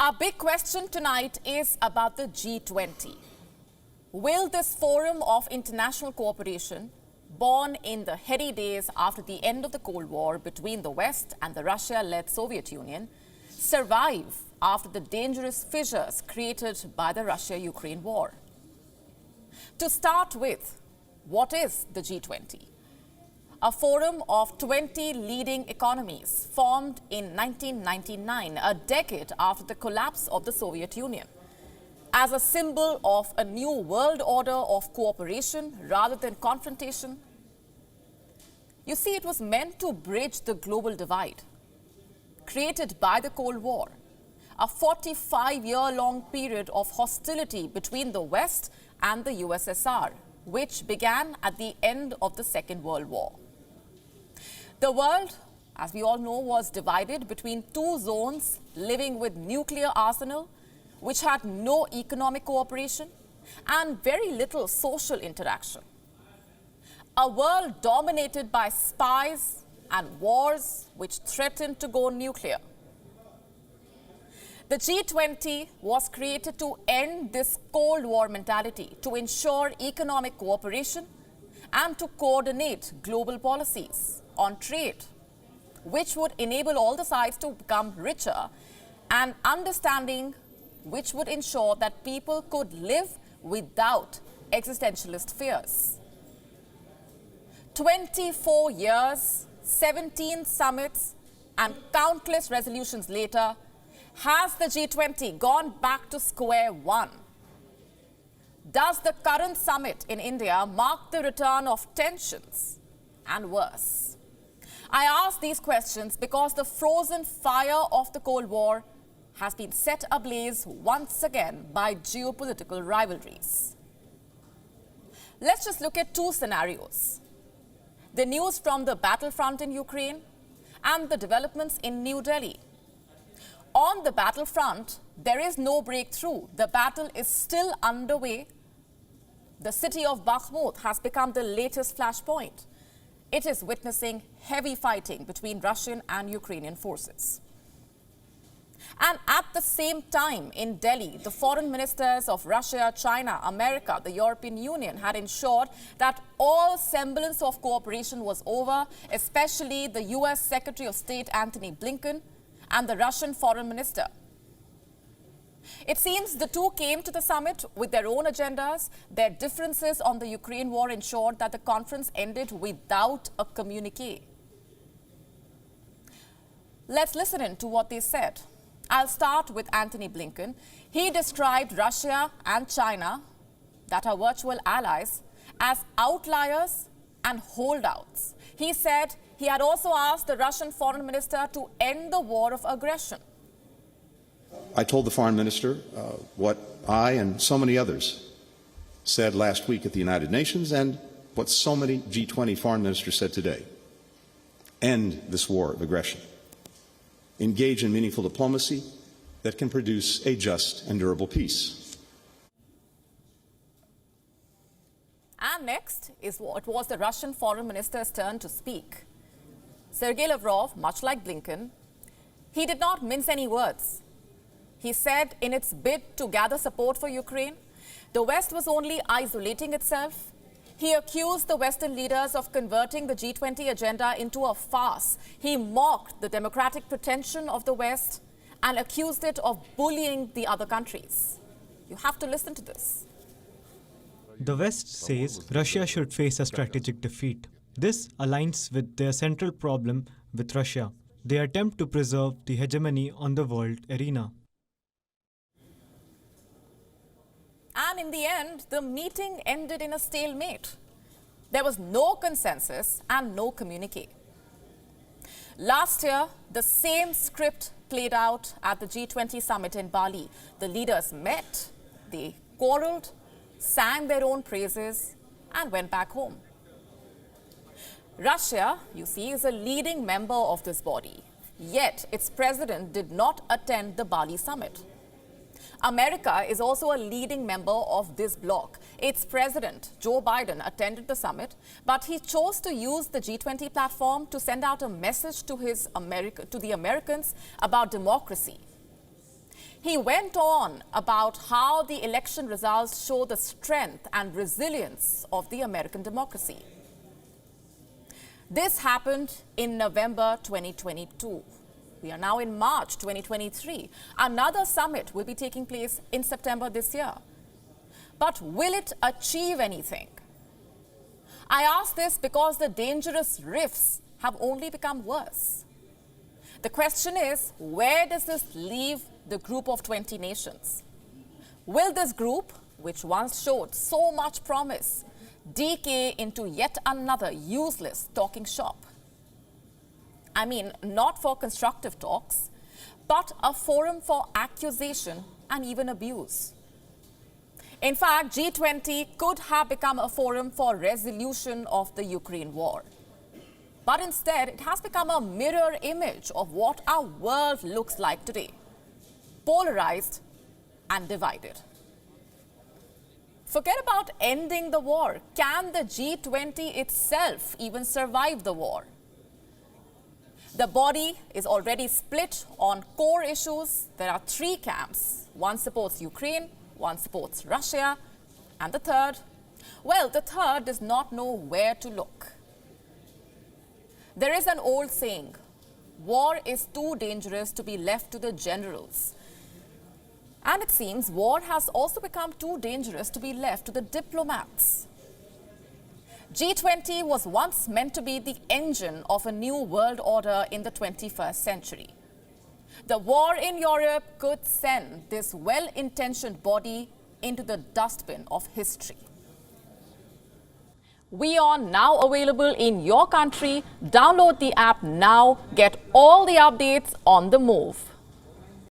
Our big question tonight is about the G20. Will this forum of international cooperation, born in the heady days after the end of the Cold War between the West and the Russia-led Soviet Union, survive after the dangerous fissures created by the Russia-Ukraine war? To start with, what is the G20? A forum of 20 leading economies formed in 1999, a decade after the collapse of the Soviet Union, as a symbol of a new world order of cooperation rather than confrontation. You see, it was meant to bridge the global divide created by the Cold War, a 45-year-long period of hostility between the West and the USSR, which began at the end of the Second World War. The world, as we all know, was divided between two zones living with nuclear arsenal, which had no economic cooperation and very little social interaction. A world dominated by spies and wars which threatened to go nuclear. The G20 was created to end this Cold War mentality, to ensure economic cooperation and to coordinate global policies on trade, which would enable all the sides to become richer, and understanding which would ensure that people could live without existentialist fears. 24 years, 17 summits, and countless resolutions later, has the G20 gone back to square one? Does the current summit in India mark the return of tensions and worse? I ask these questions because the frozen fire of the Cold War has been set ablaze once again by geopolitical rivalries. Let's just look at two scenarios: the news from the battlefront in Ukraine and the developments in New Delhi. On the battlefront, there is no breakthrough. The battle is still underway. The city of Bakhmut has become the latest flashpoint. It is witnessing heavy fighting between Russian and Ukrainian forces. And at the same time, in Delhi, the foreign ministers of Russia, China, America, the European Union had ensured that all semblance of cooperation was over, especially the US Secretary of State Antony Blinken and the Russian foreign minister. It seems the two came to the summit with their own agendas. Their differences on the Ukraine war ensured that the conference ended without a communique. Let's listen in to what they said. I'll start with Antony Blinken. He described Russia and China, that are virtual allies, as outliers and holdouts. He said he had also asked the Russian foreign minister to end the war of aggression. I told the foreign minister what I and so many others said last week at the United Nations and what so many G20 foreign ministers said today. End this war of aggression. Engage in meaningful diplomacy that can produce a just and durable peace. And next is what was the Russian foreign minister's turn to speak. Sergei Lavrov, much like Blinken, he did not mince any words. He said in its bid to gather support for Ukraine, the West was only isolating itself. He accused the Western leaders of converting the G20 agenda into a farce. He mocked the democratic pretension of the West and accused it of bullying the other countries. You have to listen to this. The West says Russia should face a strategic defeat. This aligns with their central problem with Russia. They attempt to preserve the hegemony on the world arena. And in the end, the meeting ended in a stalemate. There was no consensus and no communique. Last year, the same script played out at the G20 summit in Bali. The leaders met, they quarreled, sang their own praises, and went back home. Russia, you see, is a leading member of this body. Yet, its president did not attend the Bali summit. America is also a leading member of this bloc. Its president, Joe Biden, attended the summit, but he chose to use the G20 platform to send out a message to the Americans about democracy. He went on about how the election results show the strength and resilience of the American democracy. This happened in November 2022. We are now in March 2023. Another summit will be taking place in September this year. But will it achieve anything? I ask this because the dangerous rifts have only become worse. The question is, where does this leave the group of 20 nations? Will this group, which once showed so much promise, decay into yet another useless talking shop? I mean, not for constructive talks, but a forum for accusation and even abuse. In fact, G20 could have become a forum for resolution of the Ukraine war. But instead, it has become a mirror image of what our world looks like today: polarized and divided. Forget about ending the war. Can the G20 itself even survive the war? The body is already split on core issues. There are three camps. One supports Ukraine, one supports Russia, and the third, well, the third does not know where to look. There is an old saying, war is too dangerous to be left to the generals. And it seems war has also become too dangerous to be left to the diplomats. G20 was once meant to be the engine of a new world order in the 21st century. The war in Europe could send this well-intentioned body into the dustbin of history. WION now available in your country. Download the app now. Get all the updates on the move.